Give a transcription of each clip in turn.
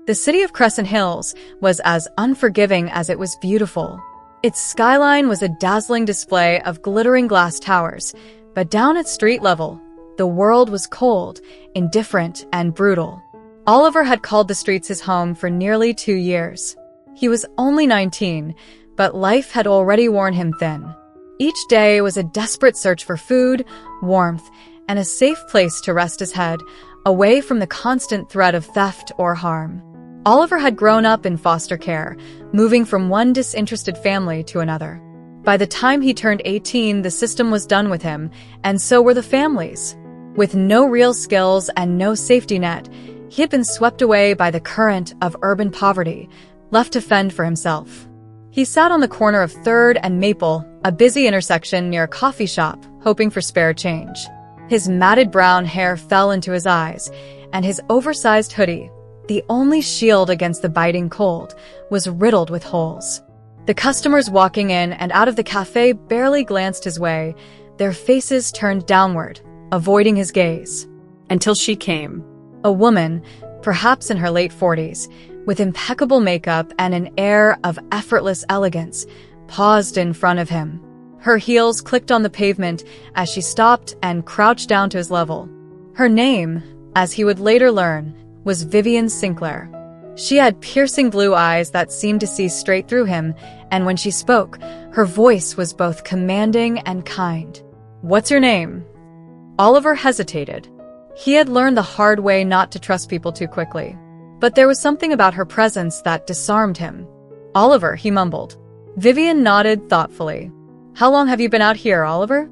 The city of Crescent Hills was as unforgiving as it was beautiful. Its skyline was a dazzling display of glittering glass towers, but down at street level, the world was cold, indifferent, and brutal. Oliver had called the streets his home for nearly 2 years. He was only 19, but life had already worn him thin. Each day was a desperate search for food, warmth, and a safe place to rest his head, away from the constant threat of theft or harm. Oliver had grown up in foster care, moving from one disinterested family to another. By the time he turned 18, the system was done with him, and so were the families. With no real skills and no safety net, he had been swept away by the current of urban poverty, left to fend for himself. He sat on the corner of 3rd and Maple, a busy intersection near a coffee shop, hoping for spare change. His matted brown hair fell into his eyes, and his oversized hoodie, the only shield against the biting cold, was riddled with holes. The customers walking in and out of the cafe barely glanced his way, their faces turned downward, avoiding his gaze. Until she came. A woman, perhaps in her late 40s, with impeccable makeup and an air of effortless elegance, paused in front of him. Her heels clicked on the pavement as she stopped and crouched down to his level. Her name, as he would later learn, was Vivian Sinclair. She had piercing blue eyes that seemed to see straight through him, and when she spoke, her voice was both commanding and kind. "What's your name?" Oliver hesitated. He had learned the hard way not to trust people too quickly. But there was something about her presence that disarmed him. "Oliver," he mumbled. Vivian nodded thoughtfully. "How long have you been out here, Oliver?"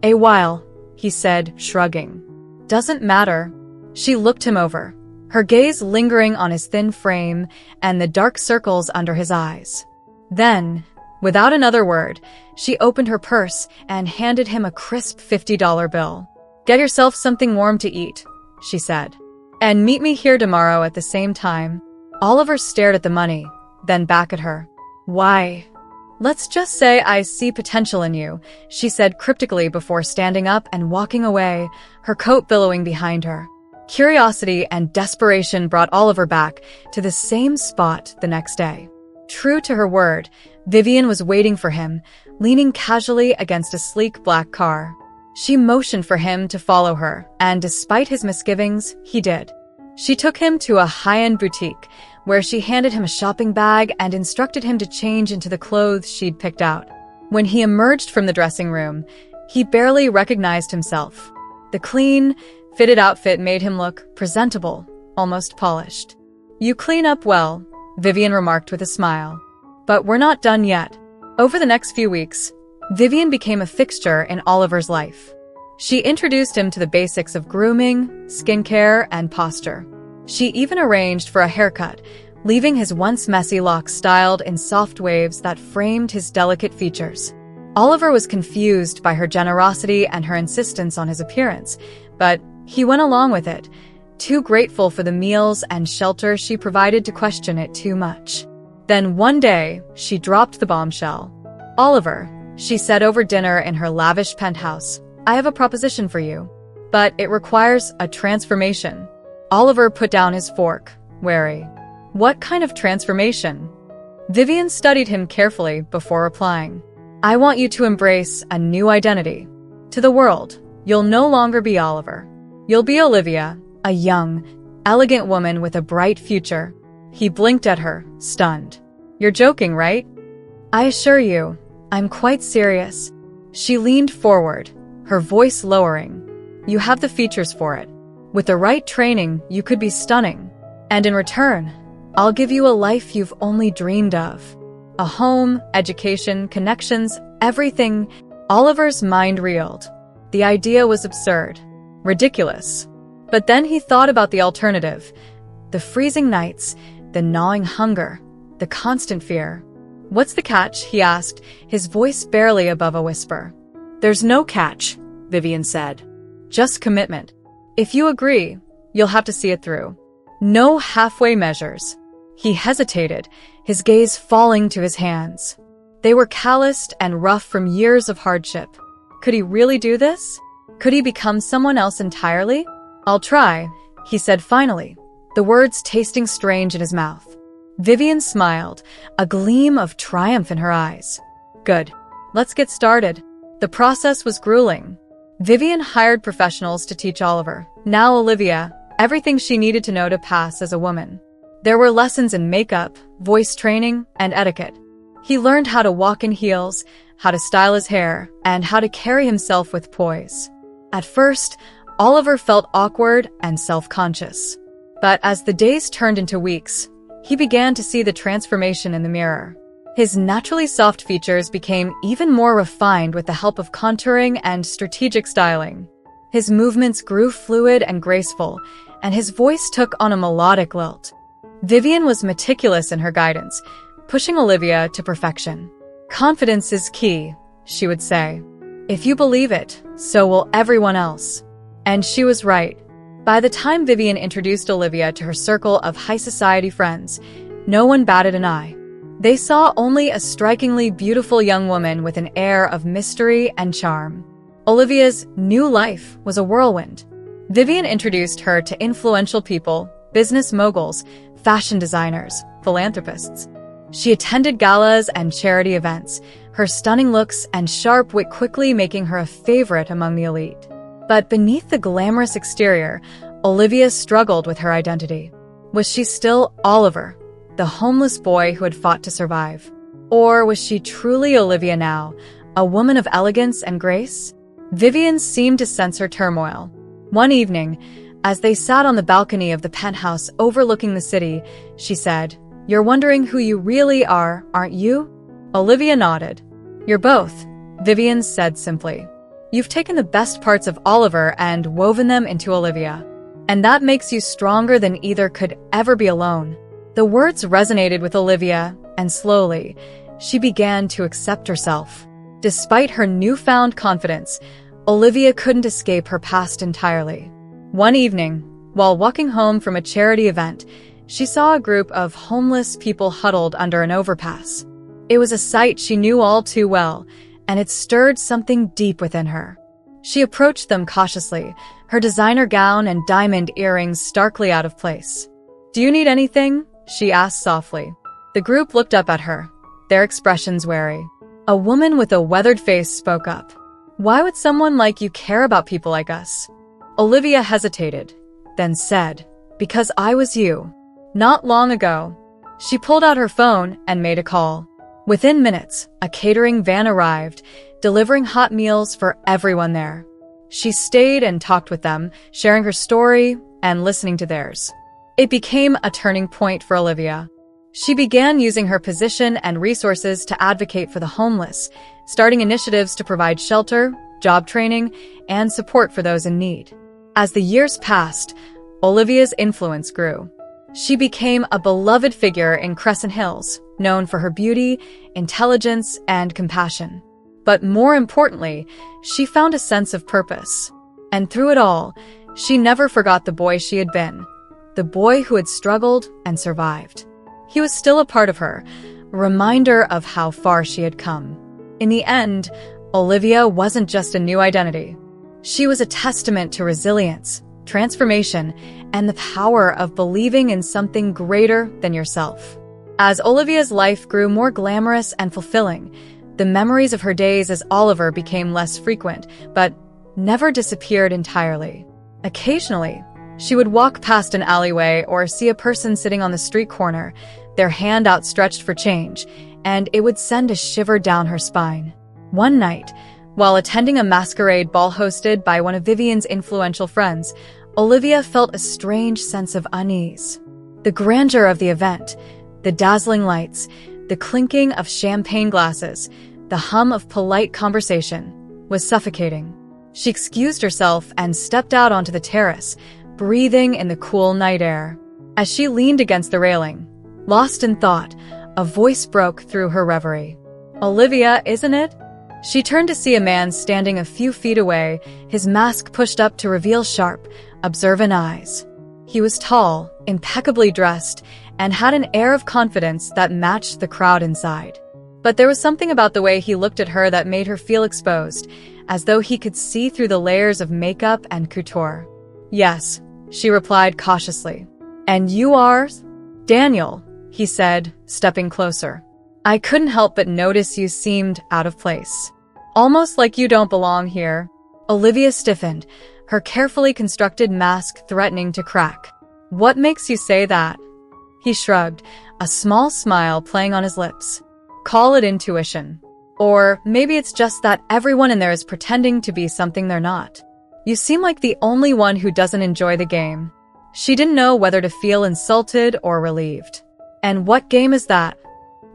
"A while," he said, shrugging. "Doesn't matter." She looked him over, her gaze lingering on his thin frame and the dark circles under his eyes. Then, without another word, she opened her purse and handed him a crisp $50 bill. "Get yourself something warm to eat," she said. "And meet me here tomorrow at the same time." Oliver stared at the money, then back at her. "Why?" "Let's just say I see potential in you," she said cryptically before standing up and walking away, her coat billowing behind her. Curiosity and desperation brought Oliver back to the same spot the next day. True to her word, Vivian was waiting for him, leaning casually against a sleek black car. She motioned for him to follow her, and despite his misgivings, he did. She took him to a high-end boutique, where she handed him a shopping bag and instructed him to change into the clothes she'd picked out. When he emerged from the dressing room, he barely recognized himself. The clean, fitted outfit made him look presentable, almost polished. "You clean up well," Vivian remarked with a smile. "But we're not done yet." Over the next few weeks, Vivian became a fixture in Oliver's life. She introduced him to the basics of grooming, skincare, and posture. She even arranged for a haircut, leaving his once messy locks styled in soft waves that framed his delicate features. Oliver was confused by her generosity and her insistence on his appearance, but he went along with it, too grateful for the meals and shelter she provided to question it too much. Then one day, she dropped the bombshell. "Oliver," she said over dinner in her lavish penthouse, "I have a proposition for you, but it requires a transformation." Oliver put down his fork, wary. "What kind of transformation?" Vivian studied him carefully before replying. "I want you to embrace a new identity. To the world, you'll no longer be Oliver. You'll be Olivia, a young, elegant woman with a bright future." He blinked at her, stunned. "You're joking, right?" "I assure you, I'm quite serious." She leaned forward, her voice lowering. "You have the features for it. With the right training, you could be stunning. And in return, I'll give you a life you've only dreamed of. A home, education, connections, everything." Oliver's mind reeled. The idea was absurd, ridiculous. But then he thought about the alternative. The freezing nights, the gnawing hunger, the constant fear. "What's the catch?" he asked, his voice barely above a whisper. "There's no catch," Vivian said. "Just commitment. If you agree, you'll have to see it through. No halfway measures." He hesitated, his gaze falling to his hands. They were calloused and rough from years of hardship. Could he really do this? Could he become someone else entirely? "I'll try," he said finally, the words tasting strange in his mouth. Vivian smiled, a gleam of triumph in her eyes. Good. Let's get started. The process was grueling. Vivian hired professionals to teach Oliver, now Olivia, everything she needed to know to pass as a woman. There were lessons in makeup, voice training, and etiquette. He learned how to walk in heels, how to style his hair, and how to carry himself with poise. At first, Oliver felt awkward and self-conscious. But as the days turned into weeks, he began to see the transformation in the mirror. His naturally soft features became even more refined with the help of contouring and strategic styling. His movements grew fluid and graceful, and his voice took on a melodic lilt. Vivian was meticulous in her guidance, pushing Olivia to perfection. Confidence is key, she would say. If you believe it, so will everyone else. And she was right. By the time Vivian introduced Olivia to her circle of high society friends, no one batted an eye. They saw only a strikingly beautiful young woman with an air of mystery and charm. Olivia's new life was a whirlwind. Vivian introduced her to influential people, business moguls, fashion designers, philanthropists. She attended galas and charity events, her stunning looks and sharp wit quickly making her a favorite among the elite. But beneath the glamorous exterior, Olivia struggled with her identity. Was she still Oliver, the homeless boy who had fought to survive? Or was she truly Olivia now, a woman of elegance and grace? Vivian seemed to sense her turmoil. One evening, as they sat on the balcony of the penthouse overlooking the city, she said, "You're wondering who you really are, aren't you?" Olivia nodded. "You're both," Vivian said simply. "You've taken the best parts of Oliver and woven them into Olivia. And that makes you stronger than either could ever be alone." The words resonated with Olivia, and slowly, she began to accept herself. Despite her newfound confidence, Olivia couldn't escape her past entirely. One evening, while walking home from a charity event, she saw a group of homeless people huddled under an overpass. It was a sight she knew all too well, and it stirred something deep within her. She approached them cautiously, her designer gown and diamond earrings starkly out of place. "Do you need anything?" she asked softly. The group looked up at her, their expressions wary. A woman with a weathered face spoke up. "Why would someone like you care about people like us?" Olivia hesitated, then said, "Because I was you. Not long ago." She pulled out her phone and made a call. Within minutes, a catering van arrived, delivering hot meals for everyone there. She stayed and talked with them, sharing her story and listening to theirs. It became a turning point for Olivia. She began using her position and resources to advocate for the homeless, starting initiatives to provide shelter, job training, and support for those in need. As the years passed, Olivia's influence grew. She became a beloved figure in Crescent Hills, known for her beauty, intelligence, and compassion. But more importantly, she found a sense of purpose. And through it all, she never forgot the boy she had been, the boy who had struggled and survived. He was still a part of her, a reminder of how far she had come. In the end, Olivia wasn't just a new identity. She was a testament to resilience, transformation, and the power of believing in something greater than yourself. As Olivia's life grew more glamorous and fulfilling, the memories of her days as Oliver became less frequent, but never disappeared entirely. Occasionally, she would walk past an alleyway or see a person sitting on the street corner, their hand outstretched for change, and it would send a shiver down her spine. One night, while attending a masquerade ball hosted by one of Vivian's influential friends, Olivia felt a strange sense of unease. The grandeur of the event, the dazzling lights, the clinking of champagne glasses, the hum of polite conversation, was suffocating. She excused herself and stepped out onto the terrace, breathing in the cool night air. As she leaned against the railing, lost in thought, a voice broke through her reverie. "Olivia, isn't it?" She turned to see a man standing a few feet away, his mask pushed up to reveal sharp, observant eyes. He was tall, impeccably dressed, and had an air of confidence that matched the crowd inside. But there was something about the way he looked at her that made her feel exposed, as though he could see through the layers of makeup and couture. "Yes," she replied cautiously. And you are? Daniel, he said, stepping closer. I couldn't help but notice you seemed out of place. Almost like you don't belong here. Olivia stiffened, her carefully constructed mask threatening to crack. What makes you say that? He shrugged, a small smile playing on his lips. Call it intuition. Or maybe it's just that everyone in there is pretending to be something they're not. You seem like the only one who doesn't enjoy the game. She didn't know whether to feel insulted or relieved. And what game is that?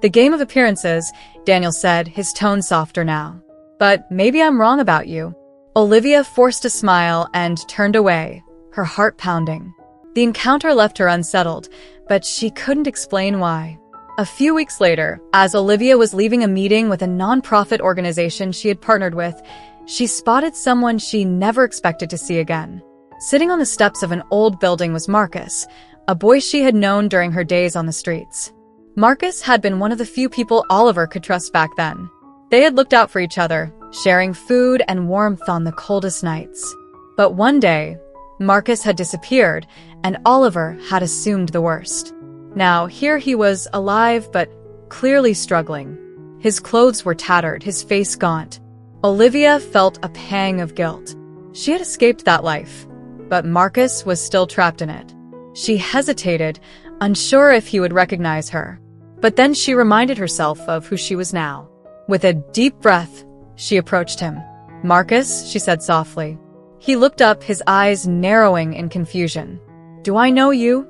The game of appearances, Daniel said, his tone softer now. But maybe I'm wrong about you. Olivia forced a smile and turned away, her heart pounding. The encounter left her unsettled, but she couldn't explain why. A few weeks later, as Olivia was leaving a meeting with a nonprofit organization she had partnered with, she spotted someone she never expected to see again. Sitting on the steps of an old building was Marcus, a boy she had known during her days on the streets. Marcus had been one of the few people Oliver could trust back then. They had looked out for each other, sharing food and warmth on the coldest nights. But one day, Marcus had disappeared, and Oliver had assumed the worst. Now, here he was alive, but clearly struggling. His clothes were tattered, his face gaunt. Olivia felt a pang of guilt. She had escaped that life, but Marcus was still trapped in it. She hesitated, unsure if he would recognize her. But then she reminded herself of who she was now. With a deep breath, she approached him. Marcus, she said softly. He looked up, his eyes narrowing in confusion. Do I know you?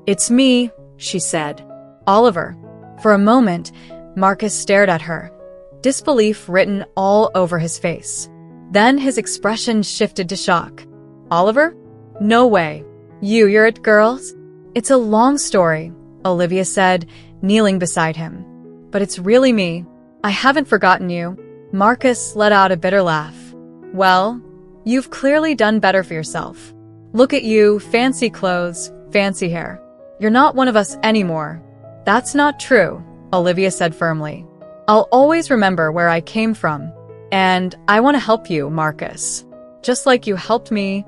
It's me, she said. Oliver. For a moment, Marcus stared at her, disbelief written all over his face. Then his expression shifted to shock. Oliver? No way. You're it, girls? It's a long story, Olivia said, kneeling beside him. But it's really me. I haven't forgotten you. Marcus let out a bitter laugh. Well, you've clearly done better for yourself. Look at you, fancy clothes, fancy hair. You're not one of us anymore. That's not true, Olivia said firmly. I'll always remember where I came from. And I want to help you, Marcus. Just like you helped me.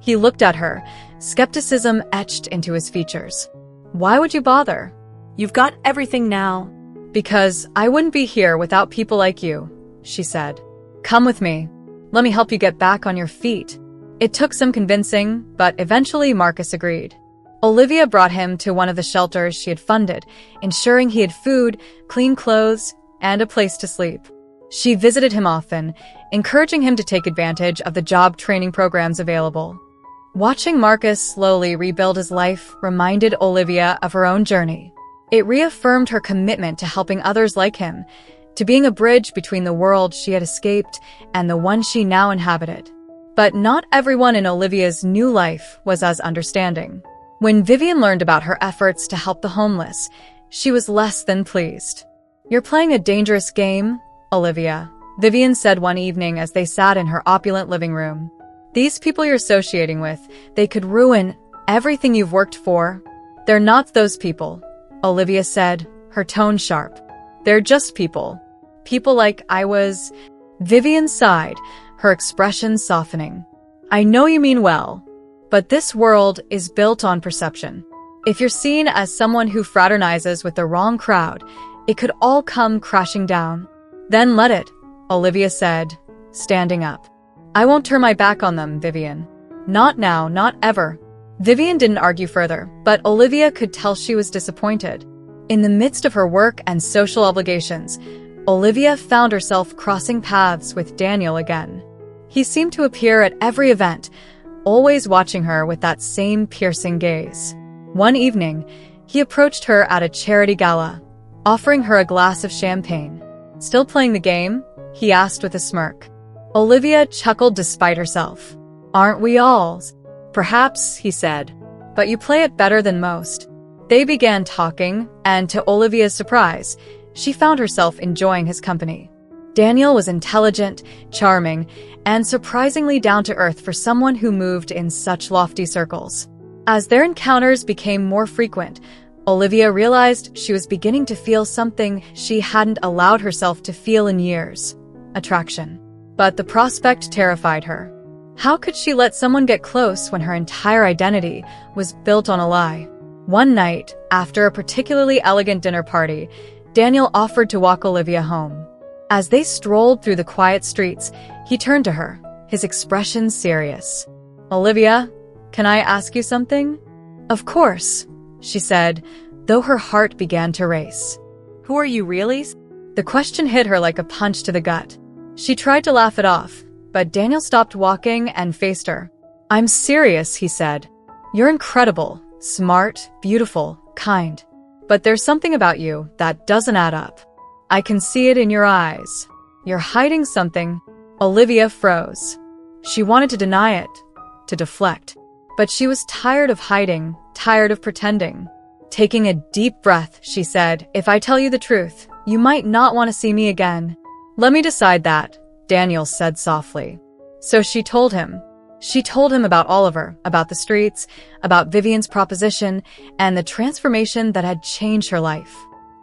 He looked at her, skepticism etched into his features. Why would you bother? You've got everything now. Because I wouldn't be here without people like you, she said. Come with me. Let me help you get back on your feet. It took some convincing, but eventually Marcus agreed. Olivia brought him to one of the shelters she had funded, ensuring he had food, clean clothes, and a place to sleep. She visited him often, encouraging him to take advantage of the job training programs available. Watching Marcus slowly rebuild his life reminded Olivia of her own journey. It reaffirmed her commitment to helping others like him, to being a bridge between the world she had escaped and the one she now inhabited. But not everyone in Olivia's new life was as understanding. When Vivian learned about her efforts to help the homeless, she was less than pleased. You're playing a dangerous game, Olivia, Vivian said one evening as they sat in her opulent living room. These people you're associating with, they could ruin everything you've worked for. They're not those people, Olivia said, her tone sharp. They're just people. People like I was. Vivian sighed, her expression softening. I know you mean well, but this world is built on perception. If you're seen as someone who fraternizes with the wrong crowd, it could all come crashing down. Then let it, Olivia said, standing up. I won't turn my back on them, Vivian. Not now, not ever. Vivian didn't argue further, but Olivia could tell she was disappointed. In the midst of her work and social obligations, Olivia found herself crossing paths with Daniel again. He seemed to appear at every event, always watching her with that same piercing gaze. One evening, he approached her at a charity gala, offering her a glass of champagne. Still playing the game? He asked with a smirk. Olivia chuckled despite herself. Aren't we all? Perhaps, he said. But you play it better than most. They began talking, and to Olivia's surprise, she found herself enjoying his company. Daniel was intelligent, charming, and surprisingly down-to-earth for someone who moved in such lofty circles. As their encounters became more frequent, Olivia realized she was beginning to feel something she hadn't allowed herself to feel in years: attraction. But the prospect terrified her. How could she let someone get close when her entire identity was built on a lie? One night, after a particularly elegant dinner party, Daniel offered to walk Olivia home. As they strolled through the quiet streets, he turned to her, his expression serious. "Olivia, can I ask you something?" "Of course," she said, though her heart began to race. "Who are you really?" The question hit her like a punch to the gut. She tried to laugh it off, but Daniel stopped walking and faced her. "I'm serious," he said. "You're incredible, smart, beautiful, kind. But there's something about you that doesn't add up. I can see it in your eyes. You're hiding something." Olivia froze. She wanted to deny it, to deflect. But she was tired of hiding, tired of pretending. Taking a deep breath, she said, "If I tell you the truth, you might not want to see me again." "Let me decide that," Daniel said softly. So she told him. She told him about Oliver, about the streets, about Vivian's proposition, and the transformation that had changed her life.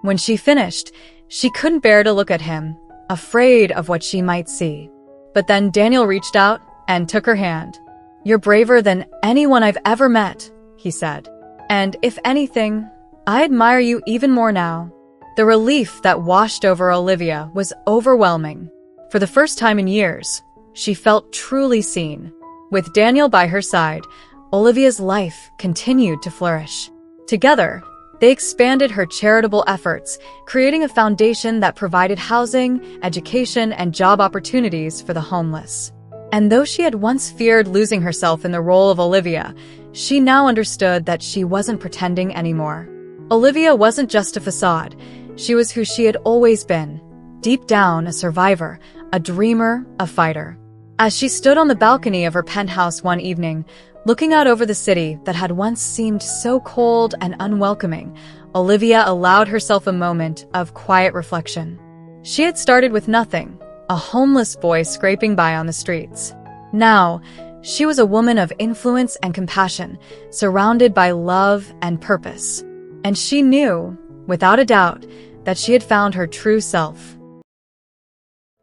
When she finished, she couldn't bear to look at him, afraid of what she might see. But then Daniel reached out and took her hand. "You're braver than anyone I've ever met," he said. "And if anything, I admire you even more now." The relief that washed over Olivia was overwhelming. For the first time in years, she felt truly seen. With Daniel by her side, Olivia's life continued to flourish. Together, they expanded her charitable efforts, creating a foundation that provided housing, education, and job opportunities for the homeless. And though she had once feared losing herself in the role of Olivia, she now understood that she wasn't pretending anymore. Olivia wasn't just a facade. She was who she had always been. Deep down, a survivor, a dreamer, a fighter. As she stood on the balcony of her penthouse one evening, looking out over the city that had once seemed so cold and unwelcoming, Olivia allowed herself a moment of quiet reflection. She had started with nothing, a homeless boy scraping by on the streets. Now, she was a woman of influence and compassion, surrounded by love and purpose. And she knew, without a doubt, that she had found her true self.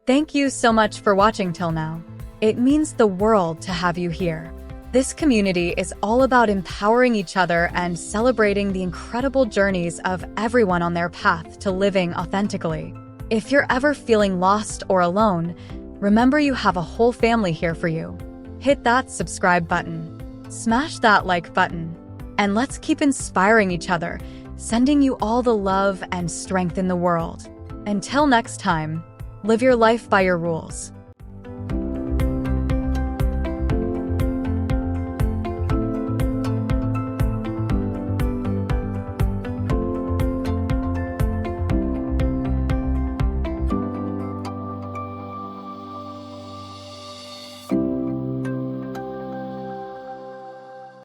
Thank you so much for watching till now. It means the world to have you here. This community is all about empowering each other and celebrating the incredible journeys of everyone on their path to living authentically. If you're ever feeling lost or alone, remember you have a whole family here for you. Hit that subscribe button. Smash that like button. And let's keep inspiring each other, sending you all the love and strength in the world. Until next time, live your life by your rules.